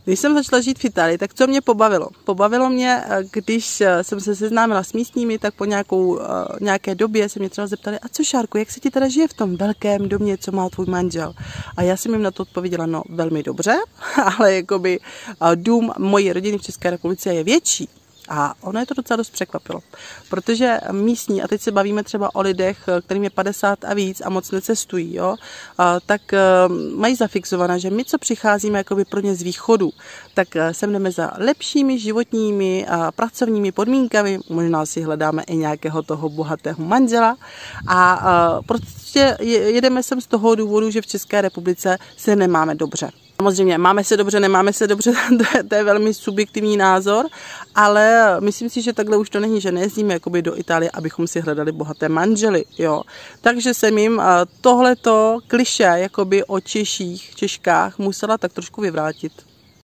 Když jsem začala žít v Itálii, tak co mě pobavilo? Pobavilo mě, když jsem se seznámila s místními, tak po nějaké době se mě třeba zeptali, a co, Šárko, jak se ti teda žije v tom velkém domě, co má tvůj manžel? A já jsem jim na to odpověděla, no velmi dobře, ale jakoby dům mojí rodiny v České republice je větší. A ono je to docela dost překvapilo, protože místní, a teď se bavíme třeba o lidech, kterým je 50 a víc a moc necestují, jo, tak mají zafixované, že my, co přicházíme jakoby pro ně z východu, tak sem jdeme za lepšími životními a pracovními podmínkami, možná si hledáme i nějakého toho bohatého manžela a prostě jedeme sem z toho důvodu, že v České republice se nemáme dobře. Samozřejmě, máme se dobře, nemáme se dobře, to je velmi subjektivní názor, ale myslím si, že takhle už to není, že nejezdíme jakoby do Itálie, abychom si hledali bohaté manžely, jo. Takže jsem jim tohleto klišé jakoby o Češkách musela tak trošku vyvrátit.